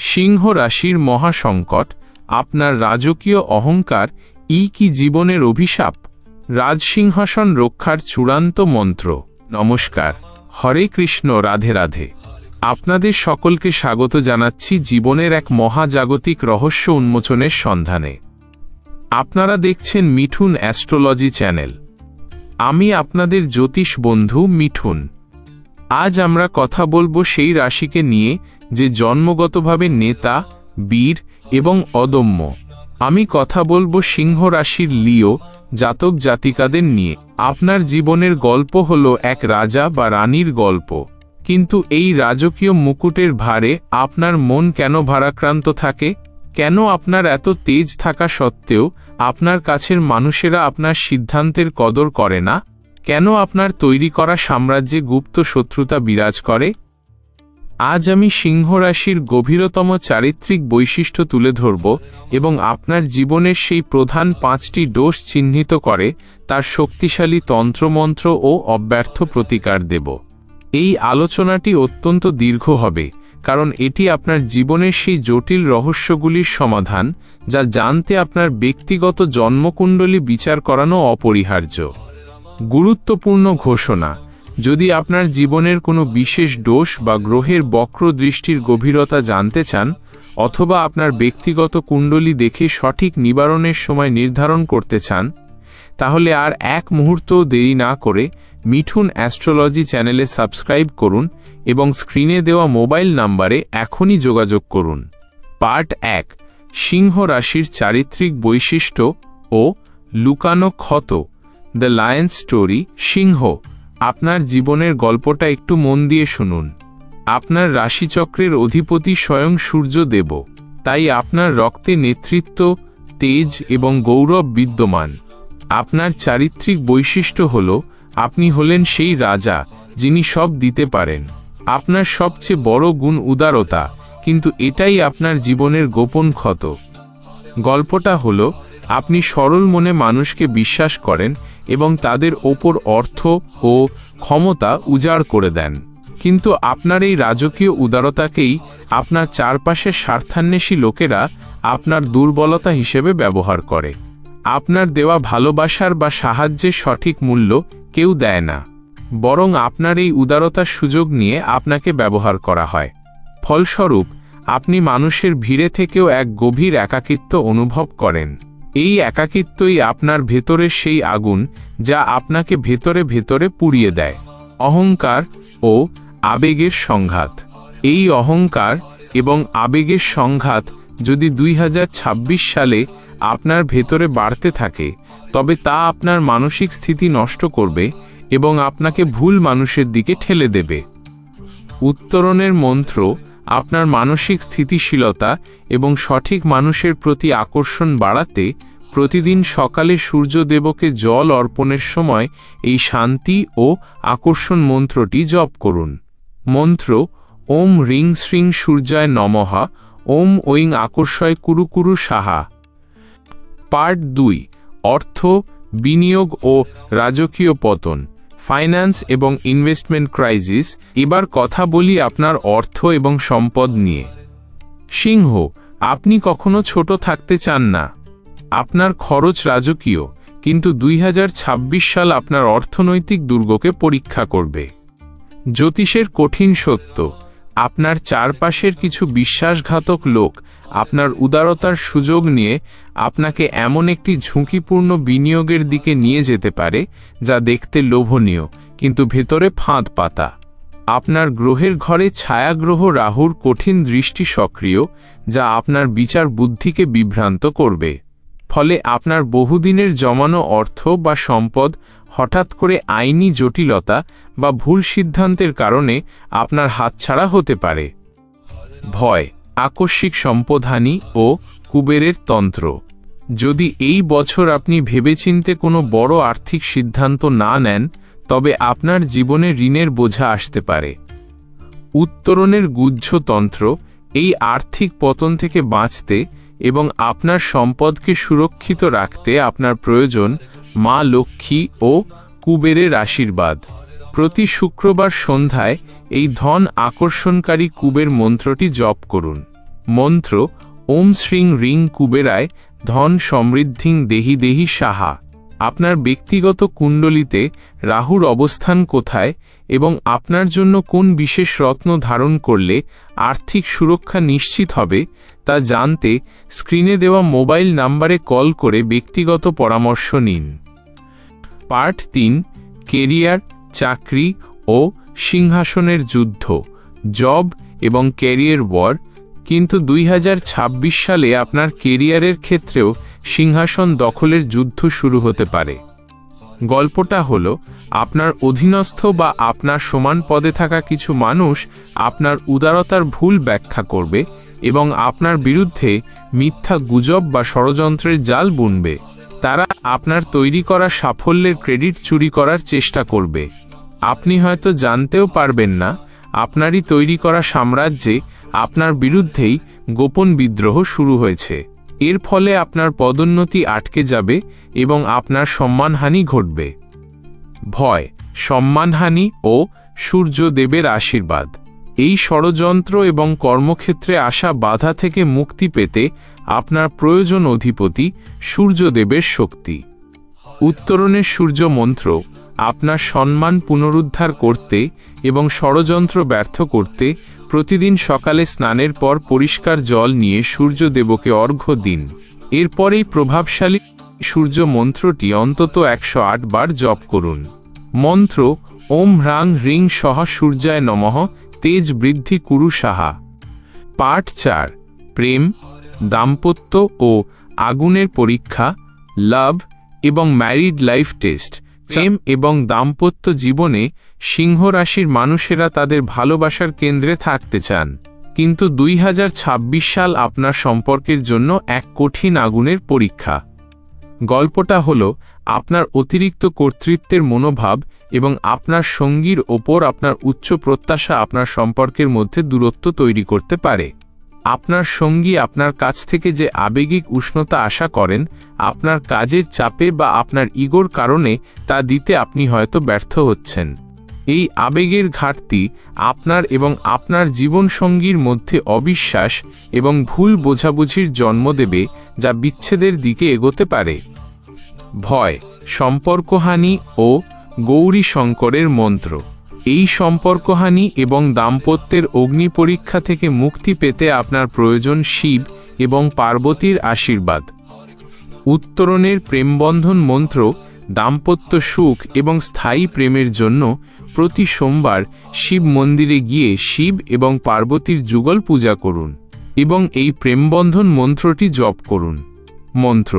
সিংহ রাশির মহাসংকট, আপনার রাজকীয় অহংকার কি জীবনের অভিশাপ? রাজসিংহাসন রক্ষার চূড়ান্ত মন্ত্র। নমস্কার, হরে কৃষ্ণ, রাধে রাধে। আপনাদের সকলকে স্বাগত জানাচ্ছি জীবনের এক মহাজাগতিক রহস্য উন্মোচনের সন্ধানে। আপনারা দেখছেন মিঠুন অ্যাস্ট্রোলজি চ্যানেল। আমি আপনাদের জ্যোতিষ বন্ধু মিঠুন। আজ আমরা কথা বলবো সেই রাশিকে নিয়ে যে জন্মগতভাবে নেতা, বীর এবং অদম্য। আমি কথা বলবো সিংহ রাশির লিও জাতক জাতিকাদের নিয়ে। আপনার জীবনের গল্প হলো এক রাজা বা রানীর গল্প, কিন্তু এই রাজকীয় মুকুটের ভারে আপনার মন কেন ভারাক্রান্ত থাকে? কেন আপনার এত তেজ থাকা সত্ত্বেও আপনার কাছের মানুষেরা আপনার সিদ্ধান্তের কদর করে না? কেন আপনার তৈরি করা সাম্রাজ্যে গুপ্ত শত্রুতা বিরাজ করে? আজ আমি সিংহ রাশির গভীরতম চারিত্রিক বৈশিষ্ট্য তুলে ধরব এবং আপনার জীবনের সেই প্রধান 5টি দোষ চিহ্নিত করে তার শক্তিশালী তন্ত্রমন্ত্র ও অব্যর্থ প্রতিকার দেব। এই আলোচনাটি অত্যন্ত দীর্ঘ হবে, কারণ এটি আপনার জীবনের সেই জটিল রহস্যগুলির সমাধান যা জানতে আপনার ব্যক্তিগত জন্মকুণ্ডলী বিচার করানো অপরিহার্য। গুরুত্বপূর্ণ ঘোষণা: যদি আপনার জীবনের কোনো বিশেষ দোষ বা গ্রহের বক্র দৃষ্টির গভীরতা জানতে চান, অথবা আপনার ব্যক্তিগত কুণ্ডলী দেখে সঠিক নিবারণের সময় নির্ধারণ করতে চান, তাহলে আর এক মুহূর্তও দেরি না করে মিঠুন অ্যাস্ট্রোলজি চ্যানেলে সাবস্ক্রাইব করুন এবং স্ক্রিনে দেওয়া মোবাইল নম্বরে এখনই যোগাযোগ করুন। পার্ট 1, সিংহ রাশির চারিত্রিক বৈশিষ্ট্য ও লুকানো ক্ষত। The lion story. সিংহ, আপনার জীবনের গল্পটা একটু মন দিয়ে শুনুন। আপনার রাশিচক্রের অধিপতি স্বয়ং সূর্যদেব, তাই আপনার রক্তে নেতৃত্ব, তেজ এবং গৌরব বিদ্যমান। আপনার চারিত্রিক বৈশিষ্ট্য হল আপনি হলেন সেই রাজা যিনি সব দিতে পারেন। আপনার সবচেয়ে বড় গুণ উদারতা, কিন্তু এটাই আপনার জীবনের গোপন ক্ষত। গল্পটা হল আপনি সরল মনে মানুষকে বিশ্বাস করেন এবং তাদের ওপর অর্থ ও ক্ষমতা উজাড় করে দেন, কিন্তু আপনার এই রাজকীয় উদারতাকেই আপনার চারপাশের স্বার্থান্বেষী লোকেরা আপনার দুর্বলতা হিসেবে ব্যবহার করে। আপনার দেওয়া ভালোবাসার বা সাহায্যের সঠিক মূল্য কেউ দেয় না, বরং আপনার এই উদারতার সুযোগ নিয়ে আপনাকে ব্যবহার করা হয়। ফলস্বরূপ আপনি মানুষের ভিড়ে থেকেও এক গভীর একাকিত্ব অনুভব করেন। এই একাকিত্বই আপনার ভেতরের সেই আগুন যা আপনাকে ভেতরে ভেতরে পুড়িয়ে দেয়। অহংকার ও আবেগের সংঘাত। এই অহংকার এবং আবেগের সংঘাত যদি 2026 সালে আপনার ভেতরে বাড়তে থাকে, তবে তা আপনার মানসিক স্থিতি নষ্ট করবে এবং আপনাকে ভুল মানুষের দিকে ঠেলে দেবে। উত্তরণের মন্ত্র: আপনার মানসিক স্থিতিশীলতা এবং সঠিক মানুষের প্রতি আকর্ষণ বাড়াতে প্রতিদিন সকালে সূর্যদেবকে জল অর্পণের সময় এই শান্তি ও আকর্ষণ মন্ত্রটি জপ করুন। মন্ত্র: ওম রিং শ্রীং সূর্যায় নমঃ, ওম ঐং আকর্ষয় কুরু কুরু সাহা। পার্ট 2, অর্থ, বিনিয়োগ ও রাজকীয় পতন। ফাইন্যান্স এবং ইনভেস্টমেন্ট ক্রাইসিস। এবার কথা বলি আপনার অর্থ এবং সম্পদ নিয়ে। সিংহ, আপনি কখনো ছোট থাকতে চান না। আপনার খরচ রাজকীয়, কিন্তু 2026 সাল আপনার অর্থনৈতিক দুর্গকে পরীক্ষা করবে। জ্যোতিষের কঠিন সত্য: আপনার চারপাশের কিছু বিশ্বাসঘাতক লোক আপনার উদারতার সুযোগ নিয়ে আপনাকে এমন একটি ঝুঁকিপূর্ণ বিনিয়োগের দিকে নিয়ে যেতে পারে যা দেখতে লোভনীয় কিন্তু ভেতরে ফাঁদ পাতা। আপনার গ্রহের ঘরে ছায়াগ্রহ রাহুর কঠিন দৃষ্টি সক্রিয়, যা আপনার বিচার বুদ্ধিকে বিভ্রান্ত করবে। ফলে আপনার বহুদিনের জমানো অর্থ বা সম্পদ হঠাৎ করে আইনি জটিলতা বা ভুল সিদ্ধান্তের কারণে আপনার হাতছাড়া হতে পারে। ভয়, আকস্মিক সম্পদহানি ও কুবেরের তন্ত্র। যদি এই বছর আপনি ভেবেচিন্তে কোনো বড় আর্থিক সিদ্ধান্ত না নেন, তবে আপনার জীবনে ঋণের বোঝা আসতে পারে। উত্তরণের গুহ্যতন্ত্র। এই আর্থিক পতন থেকে বাঁচতে এবং আপনার সম্পদকে সুরক্ষিত রাখতে আপনার প্রয়োজন মা লক্ষ্মী ও কুবেরের আশীর্বাদ। প্রতি শুক্রবার সন্ধ্যায় এই ধন আকর্ষণকারী কুবের মন্ত্রটি জপ করুন। মন্ত্র ওম শ্রীং রিং কুবেরায় ধন সমৃদ্ধিং দেহি দেহি সাহা। আপনার ব্যক্তিগত কুণ্ডলিতে রাহুর অবস্থান কোথায় এবং আপনার জন্য কোন বিশেষ রত্ন ধারণ করলে আর্থিক সুরক্ষা নিশ্চিত হবে তা জানতে স্ক্রিনে দেওয়া মোবাইল নম্বরে কল করে ব্যক্তিগত পরামর্শ নিন। পার্ট 3, কেরিয়ার, চাকরি ও সিংহাসনের যুদ্ধ, জব এবং ক্যারিয়ার ওয়ার। কিন্তু 2026 সালে আপনার কেরিয়ারের ক্ষেত্রেও সিংহাসন দখলের যুদ্ধ শুরু হতে পারে। গল্পটা হলো, আপনার অধীনস্থ বা আপনার সমান পদে থাকা কিছু মানুষ আপনার উদারতার ভুল ব্যাখ্যা করবে এবং আপনার বিরুদ্ধে মিথ্যা গুজব বা ষড়যন্ত্রের জাল বুনবে। তারা আপনার তৈরি করা সাফল্যের ক্রেডিট চুরি করার চেষ্টা করবে। আপনি হয়তো জানতেও পারবেন না আপনারই তৈরি করা সাম্রাজ্যে আপনার বিরুদ্ধেই গোপন বিদ্রোহ শুরু হয়েছে। এর ফলে আপনার পদোন্নতি আটকে যাবে এবং আপনার সম্মানহানি ঘটবে। ভয়, সম্মানহানি ও সূর্যদেবের আশীর্বাদ। এই ষড়যন্ত্র এবং কর্মক্ষেত্রে আসা বাধা থেকে মুক্তি পেতে আপনার প্রয়োজন অধিপতি সূর্যদেবের শক্তি। উত্তরণের সূর্য মন্ত্র আপনার সম্মান পুনরুদ্ধার করতে এবং ষড়যন্ত্র ব্যর্থ করতে প্রতিদিন সকালে স্নানের পর পরিষ্কার জল নিয়ে সূর্যদেবকে অর্ঘ্য দিন। এরপরেই প্রভাবশালী সূর্য মন্ত্রটি অন্তত 108 বার জপ করুন। মন্ত্র ওম হ্রাং হ্রিং সহ সূর্যায় নমঃ তেজ বৃদ্ধি কুরু সাহা। পার্ট 4, প্রেম, দাম্পত্য ও আগুনের পরীক্ষা, লাভ এবং ম্যারিড লাইফ টেস্ট। প্রেম এবং দাম্পত্য জীবনে সিংহ রাশির মানুষেরা তাদের ভালোবাসার কেন্দ্রে থাকতে চান, কিন্তু 2026 সাল আপনার সম্পর্কের জন্য এক কঠিন আগুনের পরীক্ষা। গল্পটা হলো, আপনার অতিরিক্ত কর্তৃত্বের মনোভাব এবং আপনার সঙ্গীর ওপর আপনার উচ্চ প্রত্যাশা আপনার সম্পর্কের মধ্যে দূরত্ব তৈরি করতে পারে। আপনার সঙ্গী আপনার কাছ থেকে যে আবেগিক উষ্ণতা আশা করেন, আপনার কাজের চাপে বা আপনার ইগোর কারণে তা দিতে আপনি হয়তো ব্যর্থ হচ্ছেন। এই আবেগের ঘাটতি আপনার এবং আপনার জীবনসঙ্গীর মধ্যে অবিশ্বাস এবং ভুল বোঝাবুঝির জন্ম দেবে, যা বিচ্ছেদের দিকে এগোতে পারে। ভয়, সম্পর্কহানি ও গৌরী শঙ্করের মন্ত্র। এই সম্পর্কহানি এবং দাম্পত্যের অগ্নি পরীক্ষা থেকে মুক্তি পেতে আপনার প্রয়োজন শিব এবং পার্বতীর আশীর্বাদ। উত্তরণের প্রেমবন্ধন মন্ত্র দাম্পত্য সুখ এবং স্থায়ী প্রেমের জন্য প্রতি সোমবার শিব মন্দিরে গিয়ে শিব এবং পার্বতীর যুগল পূজা করুন এবং এই প্রেমবন্ধন মন্ত্রটি জপ করুন। মন্ত্র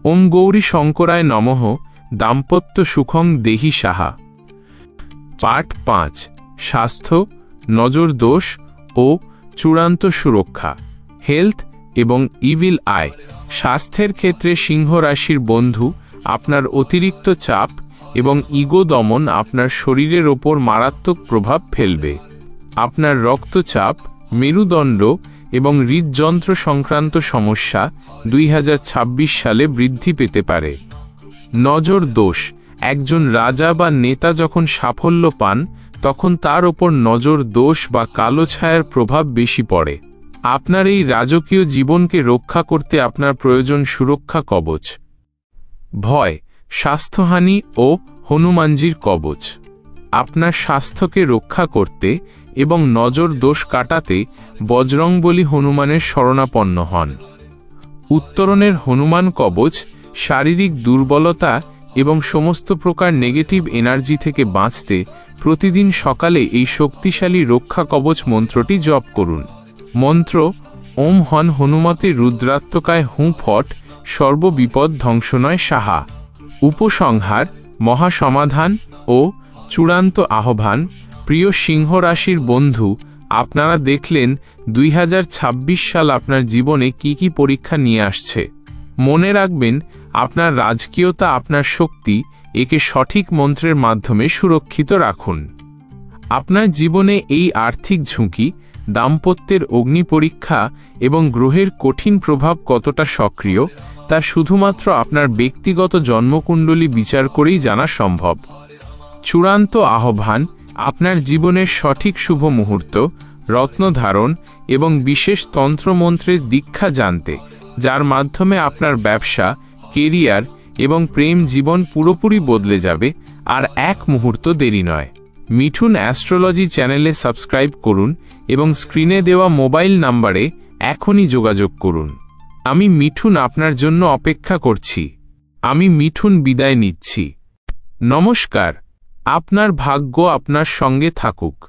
ওম গৌরী শঙ্করায় নমঃ দাম্পত্য সুখং দেহি সাহা। পার্ট 5, স্বাস্থ্য, নজর দোষ ও চূড়ান্ত সুরক্ষা, হেলথ এবং ইভিল আই। স্বাস্থ্যের ক্ষেত্রে সিংহ রাশির বন্ধু, আপনার অতিরিক্ত চাপ এবং ইগো দমন আপনার শরীরের ওপর মারাত্মক প্রভাব ফেলবে। আপনার রক্তচাপ, মেরুদণ্ড এবং হৃদযন্ত্র সংক্রান্ত সমস্যা 2026 সালে বৃদ্ধি পেতে পারে। নজর দোষ, একজন রাজা বা নেতা যখন সাফল্য পান তখন তার ওপর নজর দোষ বা কালো ছায়ার প্রভাব বেশি পড়ে। আপনার এই রাজকীয় জীবনকে রক্ষা করতে আপনার প্রয়োজন সুরক্ষা কবচ। ভয়, স্বাস্থ্যহানি ও হনুমানজির কবচ। আপনার স্বাস্থ্যকে রক্ষা করতে এবং নজর দোষ কাটাতে বজরংবলী হনুমানের শরণাপন্ন হন। উত্তরণের হনুমান কবচ শারীরিক দুর্বলতা এবং সমস্ত প্রকার নেগেটিভ এনার্জি থেকে বাঁচতে প্রতিদিন সকালে এই শক্তিশালী রক্ষা কবচ মন্ত্রটি জপ করুন। মন্ত্র ওম হন হনুমতে রুদ্রাত্মকায় হুঁ ফট সর্ববিপদ ধ্বংসনয় সাহা। উপসংহার, মহাসমাধান ও চূড়ান্ত আহ্বান। প্রিয় সিংহ রাশির বন্ধু, আপনারা দেখলেন 2026 সাল আপনার জীবনে কি কি পরীক্ষা নিয়ে আসছে। মনে রাখবেন, আপনার রাজকীয়তা আপনার শক্তি, একে সঠিক মন্ত্রের মাধ্যমে সুরক্ষিত রাখুন। আপনার জীবনে এই আর্থিক ঝুঁকি, দাম্পত্যের অগ্নি পরীক্ষা এবং গ্রহের কঠিন প্রভাব কতটা সক্রিয় তা শুধুমাত্র আপনার ব্যক্তিগত জন্মকুণ্ডলী বিচার করেই জানা সম্ভব। চূড়ান্ত আহ্বান, আপনার জীবনের সঠিক শুভ মুহূর্ত, রত্নধারণ এবং বিশেষ তন্ত্রমন্ত্রের দীক্ষা জানতে, যার মাধ্যমে আপনার ব্যবসা, কেরিয়ার এবং প্রেম জীবন পুরোপুরি বদলে যাবে। আর এক মুহূর্ত দেরি নয়। মিঠুন অ্যাস্ট্রোলজি চ্যানেলে সাবস্ক্রাইব করুন এবং স্ক্রিনে দেওয়া মোবাইল নম্বরে এখনই যোগাযোগ করুন। আমি মিঠুন আপনার জন্য অপেক্ষা করছি। আমি মিঠুন বিদায় নিচ্ছি। নমস্কার। আপনার ভাগ্য আপনার সঙ্গে থাকুক।